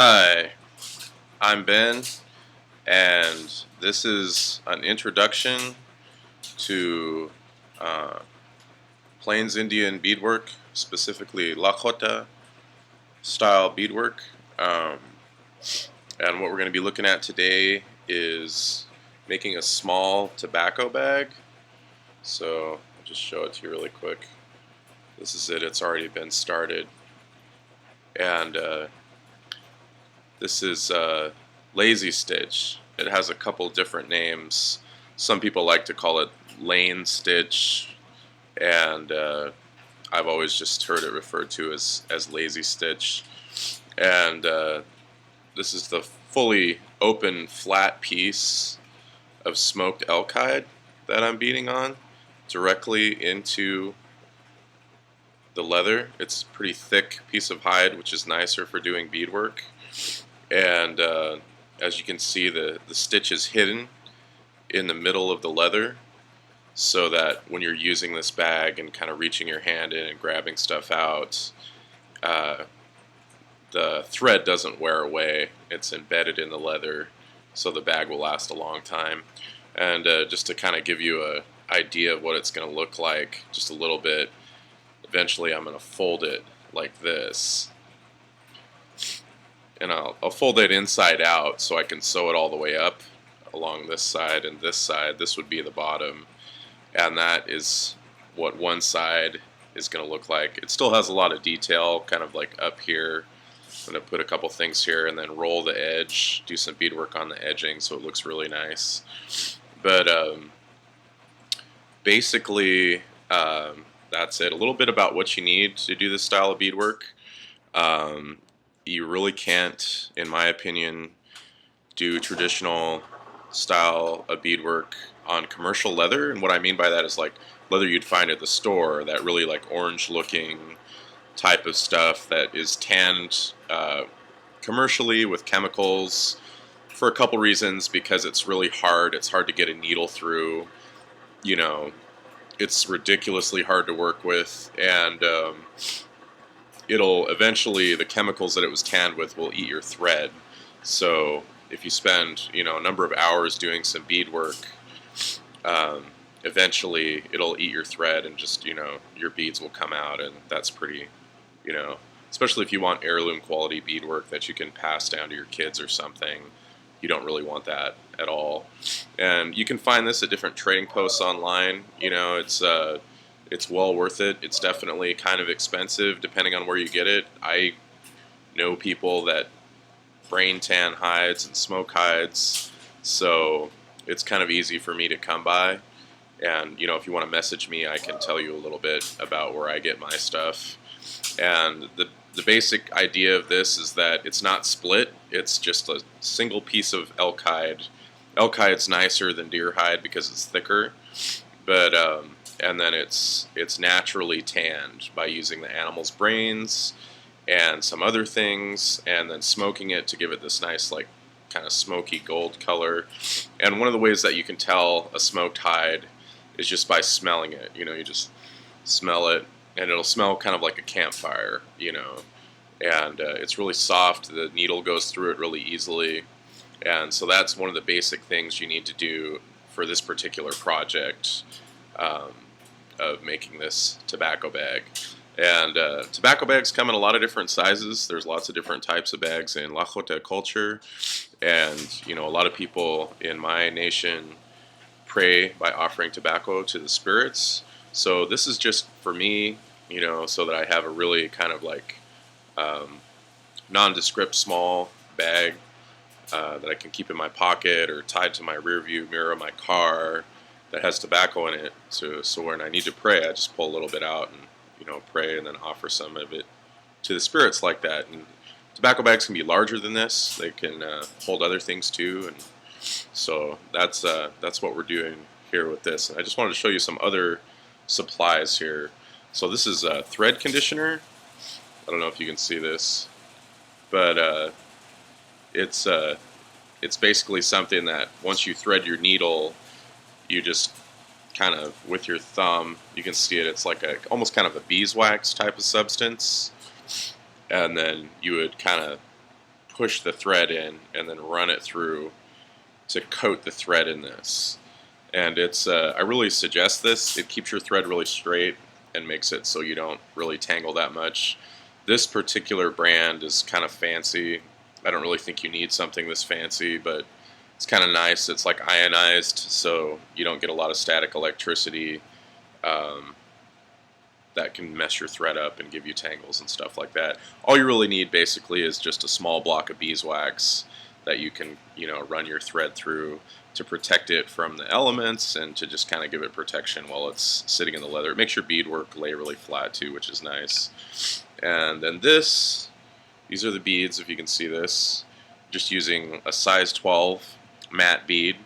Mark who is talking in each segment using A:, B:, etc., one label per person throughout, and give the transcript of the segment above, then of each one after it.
A: Hi, I'm Ben, and this is an introduction to uh, Plains Indian beadwork, specifically Lakota style beadwork. Um, and what we're going to be looking at today is making a small tobacco bag. So I'll just show it to you really quick. This is it, it's already been started. And this is lazy stitch. It has a couple different names. Some people like to call it lane stitch, and I've always just heard it referred to as lazy stitch. And this is the fully open flat piece of smoked elk hide that I'm beading on directly into the leather. It's a pretty thick piece of hide, which is nicer for doing beadwork. And as you can see, the stitch is hidden in the middle of the leather, so that when you're using this bag and kind of reaching your hand in and grabbing stuff out, uh, the thread doesn't wear away. It's embedded in the leather, so the bag will last a long time. And just to kind of give you an idea of what it's going to look like just a little bit, eventually I'm going to fold it like this. And I'll fold it inside out so I can sew it all the way up along this side and this side. This would be the bottom, and that is what one side is going to look like. It still has a lot of detail kind of like up here. I'm going to put a couple things here and then roll the edge, do some beadwork on the edging so it looks really nice. But basically that's it. A little bit about what you need to do this style of beadwork. You really can't, in my opinion, do traditional style of beadwork on commercial leather. And what I mean by that is like leather you'd find at the store, that really like orange looking type of stuff that is tanned commercially with chemicals for a couple reasons. Because it's really hard. It's hard to get a needle through. You know, it's ridiculously hard to work with, and it'll eventually, the chemicals that it was tanned with will eat your thread. So if you spend, a number of hours doing some beadwork, eventually it'll eat your thread, and just, your beads will come out, and that's pretty, especially if you want heirloom quality beadwork that you can pass down to your kids or something. You don't really want that at all. And you can find this at different trading posts online. It's well worth it. It's definitely kind of expensive depending on where you get it. I know people that brain tan hides and smoke hides, so it's kind of easy for me to come by. And if you want to message me, I can tell you a little bit about where I get my stuff. And the basic idea of this is that it's not split. It's just a single piece of elk hide. Elk hide's nicer than deer hide because it's thicker, but and then it's naturally tanned by using the animal's brains and some other things, and then smoking it to give it this nice, like, kind of smoky gold color. And one of the ways that you can tell a smoked hide is just by smelling it. You just smell it, and it'll smell kind of like a campfire, and it's really soft. The needle goes through it really easily, and so that's one of the basic things you need to do for this particular project. Of making this tobacco bag. And tobacco bags come in a lot of different sizes. There's lots of different types of bags in Lakota culture. And, a lot of people in my nation pray by offering tobacco to the spirits. So this is just for me, so that I have a really kind of like nondescript small bag that I can keep in my pocket or tied to my rear view mirror of my car, that has tobacco in it, so when I need to pray, I just pull a little bit out and pray, and then offer some of it to the spirits like that. And tobacco bags can be larger than this; they can hold other things too, and so that's what we're doing here with this. And I just wanted to show you some other supplies here. So this is a thread conditioner. I don't know if you can see this, but it's basically something that once you thread your needle, you just kind of, with your thumb, you can see it, it's like almost kind of a beeswax type of substance, and then you would kind of push the thread in and then run it through to coat the thread in this. And it's I really suggest this. It keeps your thread really straight and makes it so you don't really tangle that much. This particular brand is kind of fancy. I don't really think you need something this fancy, but it's kind of nice. It's like ionized, so you don't get a lot of static electricity that can mess your thread up and give you tangles and stuff like that. All you really need basically is just a small block of beeswax that you can, run your thread through to protect it from the elements and to just kind of give it protection while it's sitting in the leather. It makes your beadwork lay really flat too, which is nice. And then these are the beads, if you can see this. Just using a size 12 matte bead.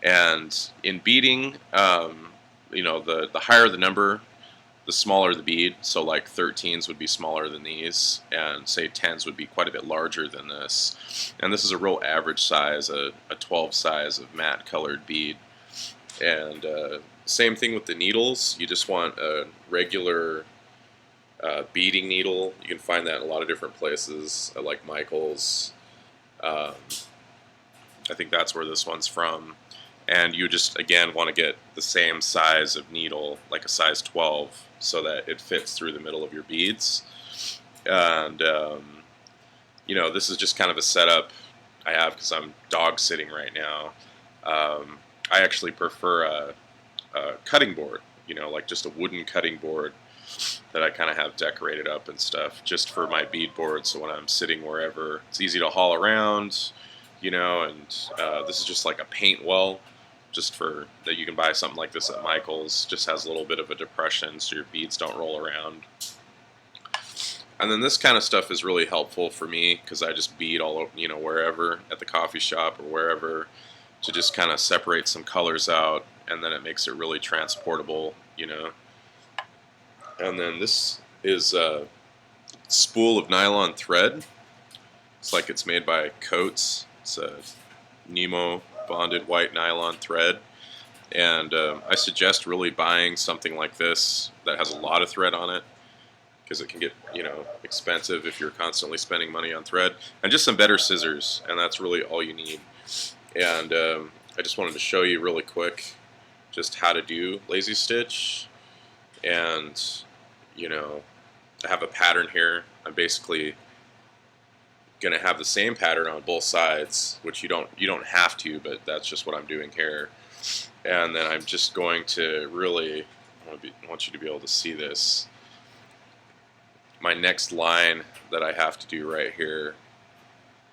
A: And in beading, the higher the number, the smaller the bead. So like 13s would be smaller than these, and say 10s would be quite a bit larger than this. And this is a real average size, a 12 size of matte colored bead. And same thing with the needles. You just want a regular beading needle. You can find that in a lot of different places, like Michael's. I think that's where this one's from. And you just, again, want to get the same size of needle, like a size 12, so that it fits through the middle of your beads. And, this is just kind of a setup I have because I'm dog sitting right now. I actually prefer a cutting board, like just a wooden cutting board that I kind of have decorated up and stuff, just for my bead board, so when I'm sitting wherever, it's easy to haul around, and this is just like a paint well, just for that you can buy something like this at Michael's. Just has a little bit of a depression so your beads don't roll around. And then this kind of stuff is really helpful for me because I just bead all over, wherever, at the coffee shop or wherever, to just kind of separate some colors out, and then it makes it really transportable, And then this is a spool of nylon thread. It's like it's made by Coats. It's a Nemo bonded white nylon thread. And I suggest really buying something like this that has a lot of thread on it, because it can get, expensive if you're constantly spending money on thread. And just some better scissors, and that's really all you need. And I just wanted to show you really quick just how to do lazy stitch. And, I have a pattern here. I'm basically going to have the same pattern on both sides, which you don't have to, but that's just what I'm doing here. And then I'm just going to really, I want you to be able to see this. My next line that I have to do right here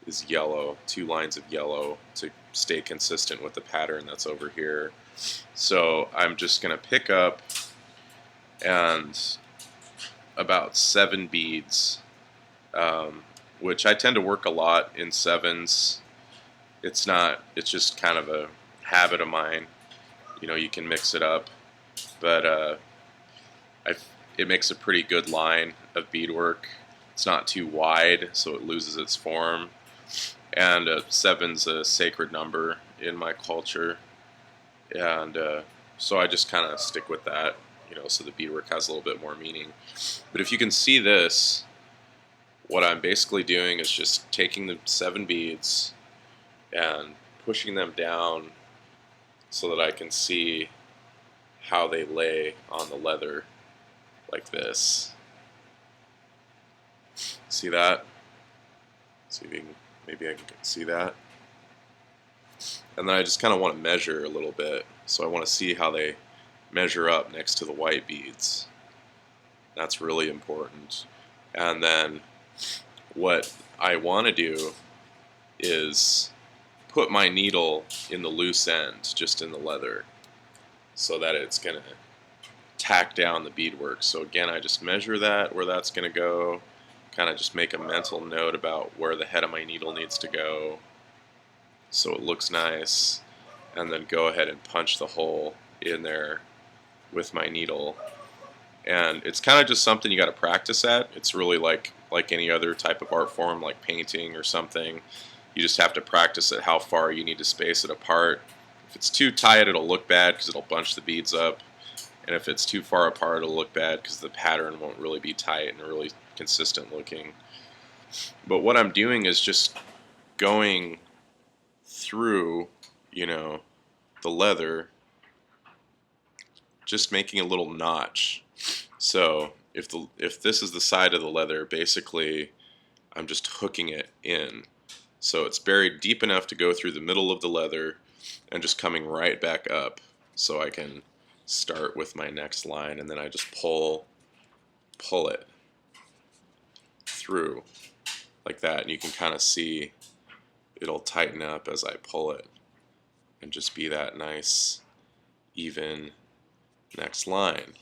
A: is yellow, 2 lines of yellow to stay consistent with the pattern that's over here. So I'm just going to pick up and about 7 beads, which I tend to work a lot in 7s. It's just kind of a habit of mine. You can mix it up, but it makes a pretty good line of beadwork. It's not too wide, so it loses its form. And 7's a sacred number in my culture, and so I just kind of stick with that, so the beadwork has a little bit more meaning. But if you can see this, what I'm basically doing is just taking the 7 beads and pushing them down so that I can see how they lay on the leather, like this. See that? See if you can, maybe I can see that. And then I just kind of want to measure a little bit. So I want to see how they measure up next to the white beads. That's really important. And then what I want to do is put my needle in the loose end, just in the leather, so that it's going to tack down the beadwork. So again, I just measure that, where that's going to go, kind of just make a mental note about where the head of my needle needs to go so it looks nice, and then go ahead and punch the hole in there with my needle. And it's kind of just something you got to practice at. It's really like any other type of art form, like painting or something. You just have to practice at how far you need to space it apart. If it's too tight, it'll look bad because it'll bunch the beads up. And if it's too far apart, it'll look bad because the pattern won't really be tight and really consistent looking. But what I'm doing is just going through, you know, the leather, just making a little notch. So if this is the side of the leather, basically I'm just hooking it in. So it's buried deep enough to go through the middle of the leather and just coming right back up. So I can start with my next line, and then I just pull it through like that, and you can kind of see it'll tighten up as I pull it and just be that nice even next line.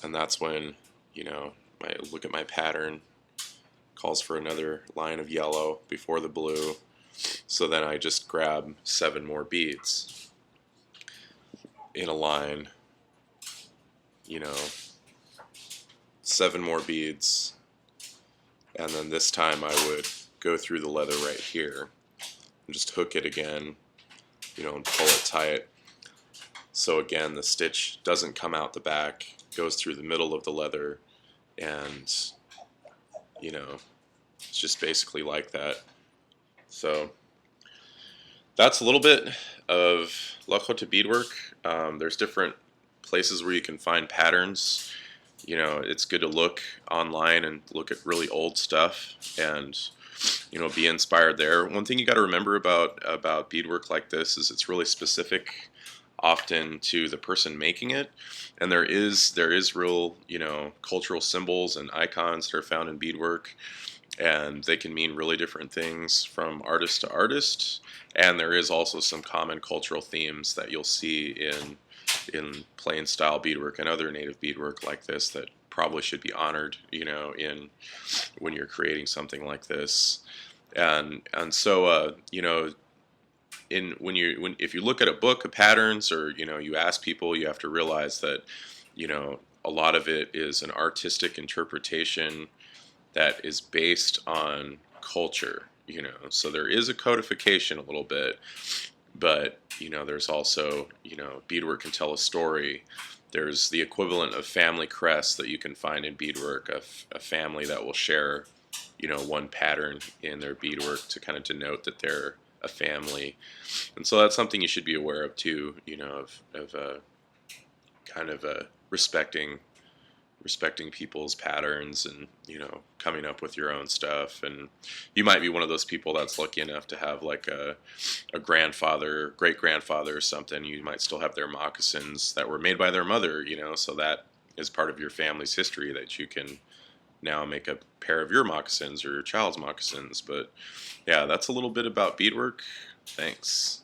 A: And that's when, I look at my pattern, calls for another line of yellow before the blue. So then I just grab 7 more beads in a line, 7 more beads. And then this time I would go through the leather right here and just hook it again, and pull it tight. So again, the stitch doesn't come out the back, goes through the middle of the leather, and it's just basically like that. So that's a little bit of Lakota beadwork. There's different places where you can find patterns. It's good to look online and look at really old stuff and be inspired there. One thing you got to remember about beadwork like this is it's really specific often to the person making it, and there is real cultural symbols and icons that are found in beadwork, and they can mean really different things from artist to artist. And there is also some common cultural themes that you'll see in plain style beadwork and other native beadwork like this that probably should be honored, in when you're creating something like this. And so if you look at a book of patterns, or you ask people, you have to realize that a lot of it is an artistic interpretation that is based on culture. So there is a codification a little bit, but there's also beadwork can tell a story. There's the equivalent of family crests that you can find in beadwork, a family that will share one pattern in their beadwork to kind of denote that they're a family. And so that's something you should be aware of too, of kind of respecting people's patterns, and coming up with your own stuff. And you might be one of those people that's lucky enough to have like a grandfather, great grandfather or something. You might still have their moccasins that were made by their mother, so that is part of your family's history, that you can now make a pair of your moccasins or your child's moccasins. But yeah, that's a little bit about beadwork. Thanks.